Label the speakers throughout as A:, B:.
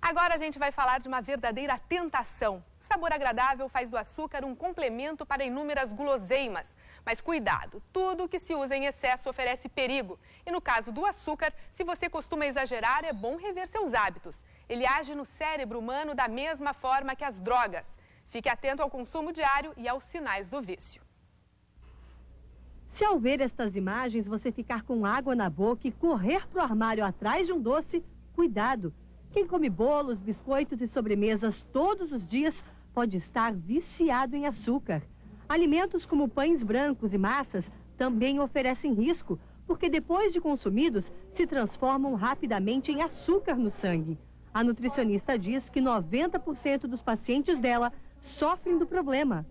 A: Agora a gente vai falar de uma verdadeira tentação. O sabor agradável faz do açúcar um complemento para inúmeras guloseimas. Mas cuidado, tudo que se usa em excesso oferece perigo. E no caso do açúcar, se você costuma exagerar, é bom rever seus hábitos. Ele age no cérebro humano da mesma forma que as drogas. Fique atento ao consumo diário e aos sinais do vício.
B: Se ao ver estas imagens você ficar com água na boca e correr para o armário atrás de um doce, cuidado. Quem come bolos, biscoitos e sobremesas todos os dias pode estar viciado em açúcar. Alimentos como pães brancos e massas também oferecem risco, porque depois de consumidos, se transformam rapidamente em açúcar no sangue. A nutricionista diz que 90% dos pacientes dela sofrem do problema.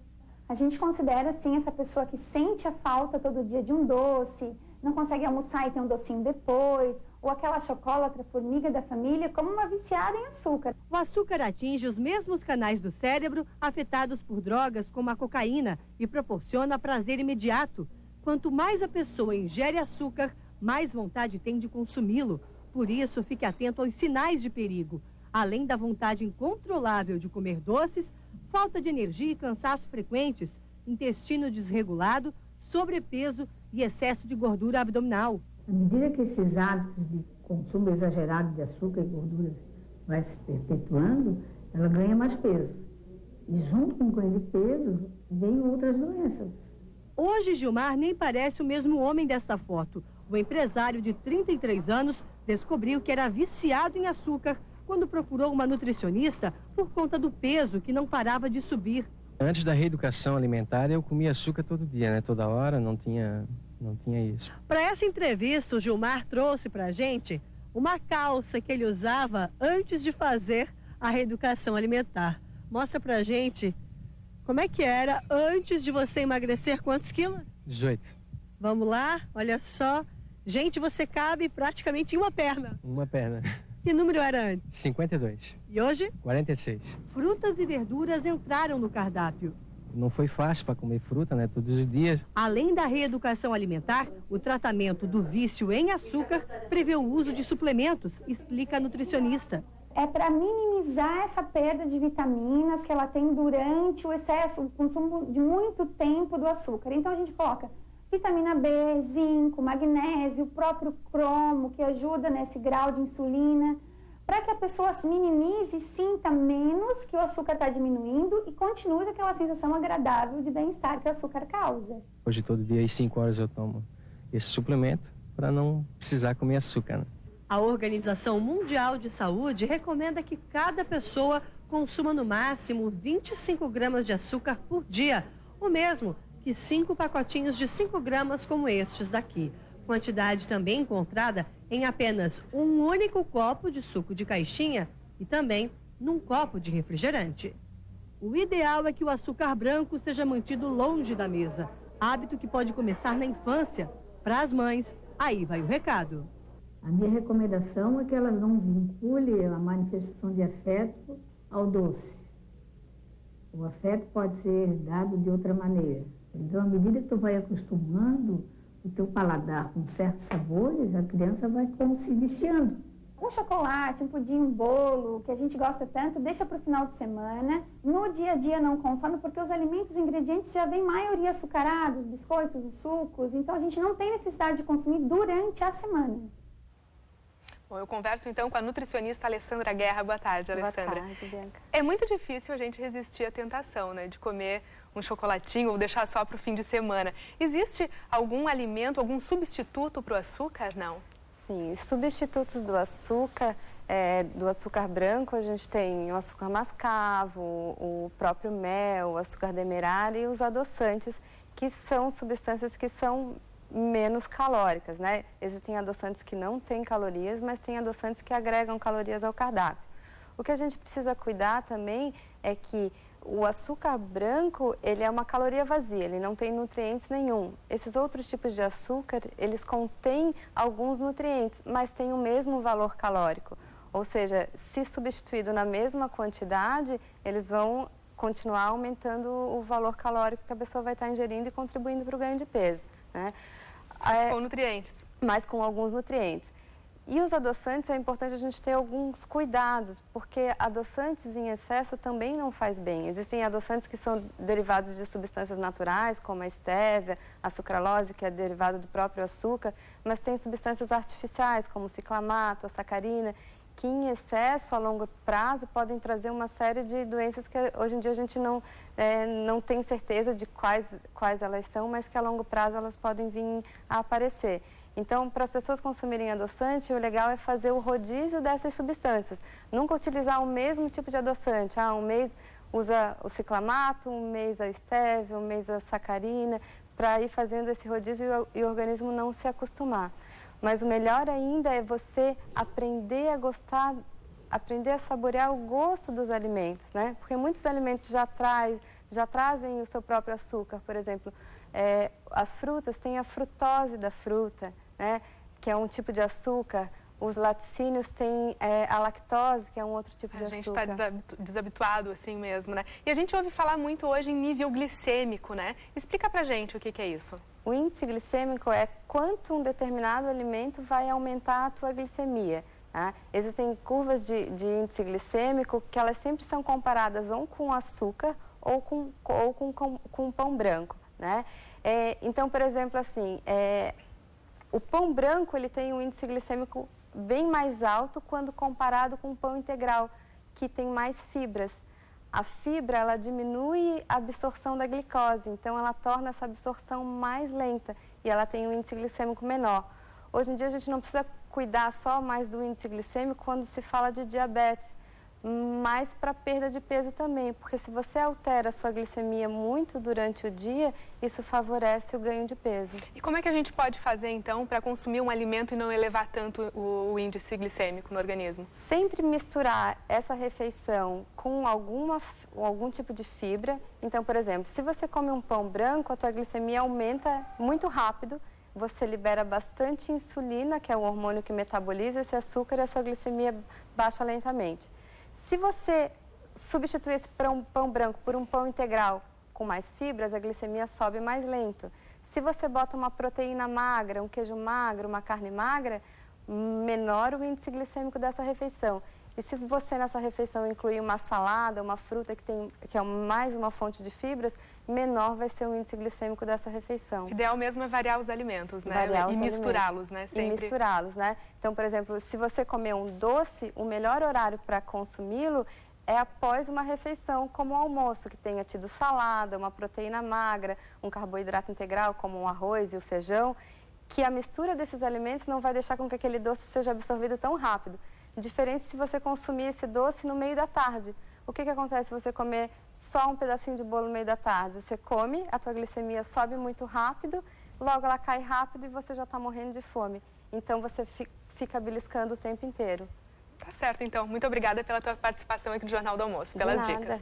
C: A gente considera, sim, essa pessoa que sente a falta todo dia de um doce, não consegue almoçar e tem um docinho depois, ou aquela chocolatra formiga da família, como uma viciada em açúcar.
B: O açúcar atinge os mesmos canais do cérebro afetados por drogas como a cocaína e proporciona prazer imediato. Quanto mais a pessoa ingere açúcar, mais vontade tem de consumi-lo. Por isso, fique atento aos sinais de perigo. Além da vontade incontrolável de comer doces, falta de energia e cansaço frequentes, intestino desregulado, sobrepeso e excesso de gordura abdominal.
D: À medida que esses hábitos de consumo exagerado de açúcar e gordura vai se perpetuando, ela ganha mais peso. E junto com o ganho de peso, vem outras doenças.
B: Hoje, Gilmar nem parece o mesmo homem dessa foto. O empresário de 33 anos descobriu que era viciado em açúcar quando procurou uma nutricionista por conta do peso que não parava de subir.
E: Antes da reeducação alimentar, eu comia açúcar todo dia, né? Toda hora, não tinha isso.
B: Para essa entrevista, o Gilmar trouxe para a gente uma calça que ele usava antes de fazer a reeducação alimentar. Mostra para a gente como é que era antes de você emagrecer quantos quilos?
E: 18.
B: Vamos lá, olha só. Gente, você cabe praticamente em uma perna.
E: Uma perna.
B: Que número era antes?
E: 52.
B: E hoje?
E: 46.
B: Frutas e verduras entraram no cardápio.
E: Não foi fácil para comer fruta, né? Todos os dias.
B: Além da reeducação alimentar, o tratamento do vício em açúcar prevê o uso de suplementos, explica a nutricionista.
C: É para minimizar essa perda de vitaminas que ela tem durante o excesso, o consumo de muito tempo do açúcar. Então a gente coloca vitamina B, zinco, magnésio, o próprio cromo, que ajuda nesse grau de insulina, para que a pessoa minimize e sinta menos que o açúcar está diminuindo e continue com aquela sensação agradável de bem-estar que o açúcar causa.
E: Hoje, todo dia, às 5 horas, eu tomo esse suplemento para não precisar comer açúcar, né?
B: A Organização Mundial de Saúde recomenda que cada pessoa consuma no máximo 25 gramas de açúcar por dia, o mesmo que 5 pacotinhos de 5 gramas como estes daqui. Quantidade também encontrada em apenas um único copo de suco de caixinha e também num copo de refrigerante. O ideal é que o açúcar branco seja mantido longe da mesa, hábito que pode começar na infância. Para as mães, aí vai o recado.
D: A minha recomendação é que elas não vinculem a manifestação de afeto ao doce. O afeto pode ser dado de outra maneira. Então, à medida que tu vai acostumando o teu paladar com certos sabores, a criança vai como se viciando.
C: Um chocolate, um pudim, um bolo, que a gente gosta tanto, deixa para o final de semana. No dia a dia não consome, porque os alimentos, os ingredientes já vêm maioria açucarados, biscoitos, os sucos. Então, a gente não tem necessidade de consumir durante a semana.
A: Bom, eu converso então com a nutricionista Alessandra Guerra. Boa tarde, Alessandra.
C: Boa tarde, Bianca.
A: É muito difícil a gente resistir à tentação, né, de comer um chocolatinho ou deixar só para o fim de semana. Existe algum alimento, algum substituto para o açúcar? Não?
F: Sim, os substitutos do açúcar branco, a gente tem o açúcar mascavo, o próprio mel, o açúcar demerara e os adoçantes, que são substâncias que são menos calóricas, né? Existem adoçantes que não têm calorias, mas tem adoçantes que agregam calorias ao cardápio. O que a gente precisa cuidar também é que o açúcar branco, ele é uma caloria vazia, ele não tem nutrientes nenhum. Esses outros tipos de açúcar, eles contêm alguns nutrientes, mas têm o mesmo valor calórico. Ou seja, se substituído na mesma quantidade, eles vão continuar aumentando o valor calórico que a pessoa vai estar ingerindo e contribuindo para o ganho de peso, né?
A: Só com nutrientes.
F: Mas com alguns nutrientes. E os adoçantes, é importante a gente ter alguns cuidados, porque adoçantes em excesso também não faz bem. Existem adoçantes que são derivados de substâncias naturais, como a estévia, a sucralose, que é derivado do próprio açúcar, mas tem substâncias artificiais, como o ciclamato, a sacarina, que em excesso, a longo prazo, podem trazer uma série de doenças que hoje em dia a gente não tem certeza de quais elas são, mas que a longo prazo elas podem vir a aparecer. Então, para as pessoas consumirem adoçante, o legal é fazer o rodízio dessas substâncias. Nunca utilizar o mesmo tipo de adoçante. Um mês usa o ciclamato, um mês a estévia, um mês a sacarina, para ir fazendo esse rodízio e o organismo não se acostumar. Mas o melhor ainda é você aprender a gostar, aprender a saborear o gosto dos alimentos, né? Porque muitos alimentos já trazem o seu próprio açúcar. Por exemplo, as frutas têm a frutose da fruta, né? Que é um tipo de açúcar. Os laticínios têm a lactose, que é um outro tipo de açúcar.
A: A gente está desabituado assim mesmo, né? E a gente ouve falar muito hoje em nível glicêmico, né? Explica pra gente o que é isso.
F: O índice glicêmico é quanto um determinado alimento vai aumentar a tua glicemia. Tá? Existem curvas de índice glicêmico que elas sempre são comparadas ou com açúcar ou com pão branco, né? Então, por exemplo, assim, o pão branco ele tem um índice glicêmico bem mais alto quando comparado com o pão integral, que tem mais fibras. A fibra, ela diminui a absorção da glicose, então ela torna essa absorção mais lenta e ela tem um índice glicêmico menor. Hoje em dia a gente não precisa cuidar só mais do índice glicêmico quando se fala de diabetes, mas para perda de peso também, porque se você altera a sua glicemia muito durante o dia, isso favorece o ganho de peso.
A: E como é que a gente pode fazer então para consumir um alimento e não elevar tanto o índice glicêmico no organismo?
F: Sempre misturar essa refeição com algum tipo de fibra. Então, por exemplo, se você come um pão branco, a tua glicemia aumenta muito rápido, você libera bastante insulina, que é o hormônio que metaboliza esse açúcar, e a sua glicemia baixa lentamente. Se você substituir esse pão branco por um pão integral com mais fibras, a glicemia sobe mais lento. Se você bota uma proteína magra, um queijo magro, uma carne magra, menor o índice glicêmico dessa refeição. E se você nessa refeição incluir uma salada, uma fruta que é mais uma fonte de fibras, menor vai ser o índice glicêmico dessa refeição.
A: O ideal mesmo é variar os alimentos, né?
F: Variar
A: e misturá-los, né? Sempre.
F: E misturá-los, né? Então, por exemplo, se você comer um doce, o melhor horário para consumi-lo é após uma refeição, como o almoço, que tenha tido salada, uma proteína magra, um carboidrato integral, como o arroz e o feijão, que a mistura desses alimentos não vai deixar com que aquele doce seja absorvido tão rápido. Diferente se você consumir esse doce no meio da tarde. O que acontece se você comer só um pedacinho de bolo no meio da tarde? Você come, a tua glicemia sobe muito rápido, logo ela cai rápido e você já está morrendo de fome. Então você fica beliscando o tempo inteiro.
A: Tá certo, então. Muito obrigada pela tua participação aqui no Jornal do Almoço, pelas dicas.